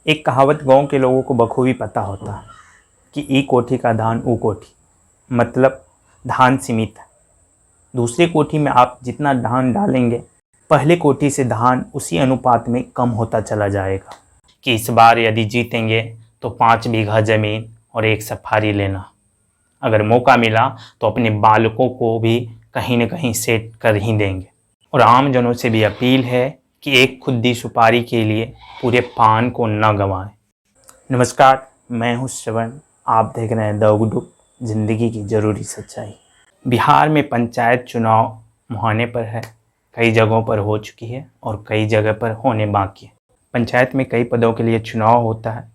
एक कहावत गांव के लोगों को बखूबी पता होता है कि ई कोठी का धान ऊ कोठी, मतलब धान सीमित है। दूसरी कोठी में आप जितना धान डालेंगे, पहले कोठी से धान उसी अनुपात में कम होता चला जाएगा। कि इस बार यदि जीतेंगे तो 5 बीघा ज़मीन और एक सफारी लेना। अगर मौका मिला तो अपने बालकों को भी कहीं न कहीं सेट कर ही देंगे। और आम जनों से भी अपील है कि एक खुद्दी सुपारी के लिए पूरे पान को न गंवाएं। नमस्कार, मैं हूं श्रवण। आप देख रहे हैं द उगडुक, जिंदगी की ज़रूरी सच्चाई। बिहार में पंचायत चुनाव मुहाने पर है। कई जगहों पर हो चुकी है और कई जगह पर होने बाकी है। पंचायत में कई पदों के लिए चुनाव होता है,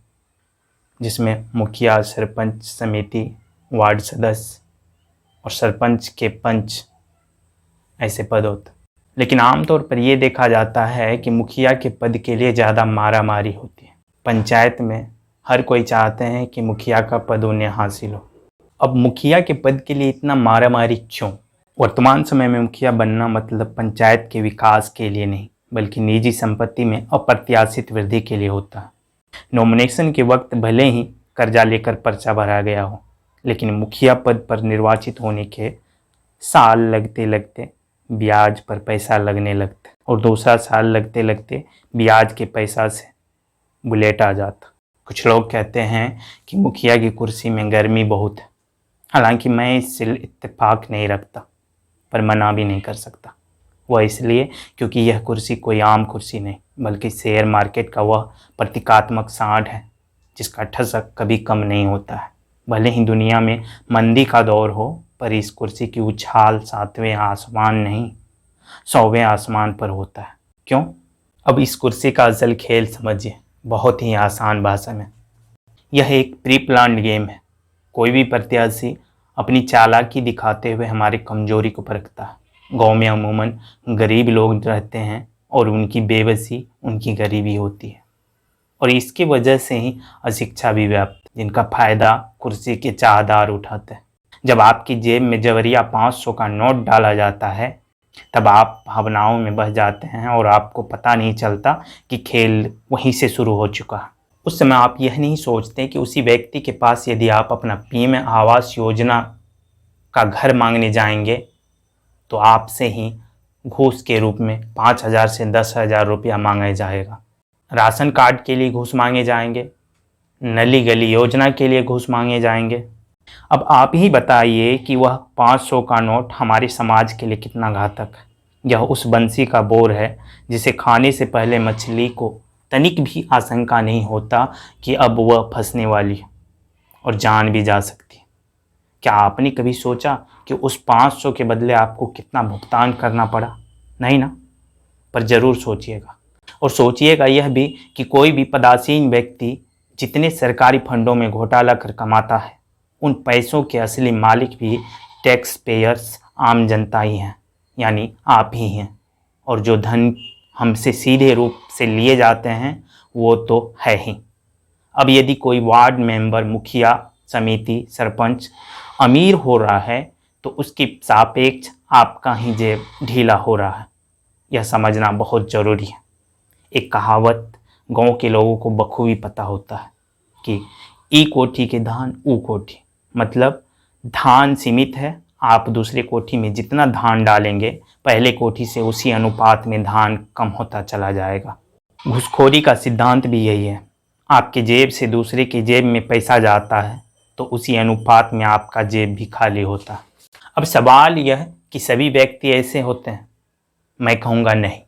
जिसमें मुखिया, सरपंच, समिति, वार्ड सदस्य और सरपंच के पंच ऐसे पद होते हैं। लेकिन आमतौर पर यह देखा जाता है कि मुखिया के पद के लिए ज़्यादा मारामारी होती है। पंचायत में हर कोई चाहते हैं कि मुखिया का पद उन्हें हासिल हो। अब मुखिया के पद के लिए इतना मारामारी क्यों? वर्तमान समय में मुखिया बनना मतलब पंचायत के विकास के लिए नहीं, बल्कि निजी संपत्ति में अप्रत्याशित वृद्धि के लिए होता है। नॉमिनेशन के वक्त भले ही कर्जा लेकर पर्चा भरा गया हो, लेकिन मुखिया पद पर निर्वाचित होने के साल लगते लगते ब्याज पर पैसा लगने लगता और दूसरा साल लगते लगते ब्याज के पैसा से बुलेट आ जाता। कुछ लोग कहते हैं कि मुखिया की कुर्सी में गर्मी बहुत है। हालांकि मैं इससे इत्तेफाक नहीं रखता, पर मना भी नहीं कर सकता। वह इसलिए क्योंकि यह कुर्सी कोई आम कुर्सी नहीं, बल्कि शेयर मार्केट का वह प्रतीकात्मक सांड है जिसका ठसक कभी कम नहीं होता है। भले ही दुनिया में मंदी का दौर हो, पर इस कुर्सी की उछाल 7वें आसमान नहीं, 100वें आसमान पर होता है। क्यों? अब इस कुर्सी का असल खेल समझिए, बहुत ही आसान भाषा में। यह एक प्री प्लान्ड गेम है। कोई भी प्रत्याशी अपनी चालाकी दिखाते हुए हमारी कमजोरी को परखता है। गांव में अमूमन गरीब लोग रहते हैं और उनकी बेबसी उनकी गरीबी होती है, और इसकी वजह से ही अशिक्षा भी व्याप्त, जिनका फायदा कुर्सी के चाहदार उठाते हैं। जब आपकी जेब में जबरिया 500 का नोट डाला जाता है, तब आप भावनाओं में बह जाते हैं और आपको पता नहीं चलता कि खेल वहीं से शुरू हो चुका है। उस समय आप यह नहीं सोचते कि उसी व्यक्ति के पास यदि आप अपना पीएम आवास योजना का घर मांगने जाएंगे तो आपसे ही घूस के रूप में 5,000 से 10,000 रुपया मांगा जाएगा। राशन कार्ड के लिए घूस मांगे जाएंगे, नली गली योजना के लिए घूस मांगे जाएंगे। अब आप ही बताइए कि वह 500 का नोट हमारे समाज के लिए कितना घातक है। यह उस बंसी का बोर है जिसे खाने से पहले मछली को तनिक भी आशंका नहीं होता कि अब वह फंसने वाली है और जान भी जा सकती है। क्या आपने कभी सोचा कि उस 500 के बदले आपको कितना भुगतान करना पड़ा? नहीं ना? पर ज़रूर सोचिएगा। और सोचिएगा यह भी कि कोई भी पदासीन व्यक्ति जितने सरकारी फंडों में घोटाला कर कमाता है, उन पैसों के असली मालिक भी टैक्स पेयर्स, आम जनता ही हैं, यानी आप ही हैं। और जो धन हमसे सीधे रूप से लिए जाते हैं वो तो है ही। अब यदि कोई वार्ड मेंबर, मुखिया, समिति, सरपंच अमीर हो रहा है तो उसकी सापेक्ष आपका ही जेब ढीला हो रहा है। यह समझना बहुत ज़रूरी है। एक कहावत गांव के लोगों को बखूबी पता होता है कि ई कोठी के धान ऊ कोठी, मतलब धान सीमित है। आप दूसरे कोठी में जितना धान डालेंगे, पहले कोठी से उसी अनुपात में धान कम होता चला जाएगा। घूसखोरी का सिद्धांत भी यही है। आपके जेब से दूसरे की जेब में पैसा जाता है तो उसी अनुपात में आपका जेब भी खाली होता है। अब सवाल यह कि सभी व्यक्ति ऐसे होते हैं? मैं कहूँगा नहीं।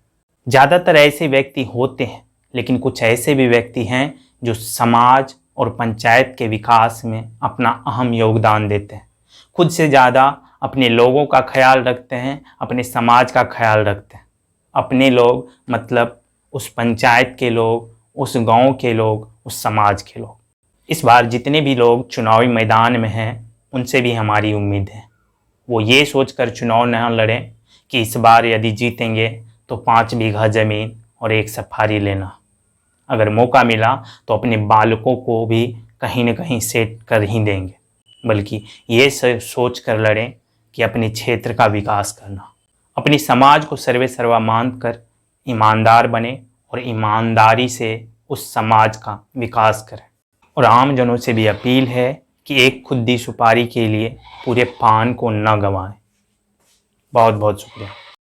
ज़्यादातर ऐसे व्यक्ति होते हैं, लेकिन कुछ ऐसे भी व्यक्ति हैं जो समाज और पंचायत के विकास में अपना अहम योगदान देते हैं। खुद से ज़्यादा अपने लोगों का ख्याल रखते हैं, अपने समाज का ख्याल रखते हैं। अपने लोग मतलब उस पंचायत के लोग, उस गांव के लोग, उस समाज के लोग। इस बार जितने भी लोग चुनावी मैदान में हैं, उनसे भी हमारी उम्मीद है वो ये सोचकर चुनाव न लड़ें कि इस बार यदि जीतेंगे तो 5 बीघा ज़मीन और एक सफारी लेना। अगर मौका मिला तो अपने बालकों को भी कहीं न कहीं सेट कर ही देंगे, बल्कि ये सोच कर लड़ें कि अपने क्षेत्र का विकास करना। अपने समाज को सर्वे सर्वा मानकर ईमानदार बने और ईमानदारी से उस समाज का विकास करें। और आमजनों से भी अपील है कि एक खुद्दी सुपारी के लिए पूरे पान को न गंवाएं। बहुत बहुत शुक्रिया।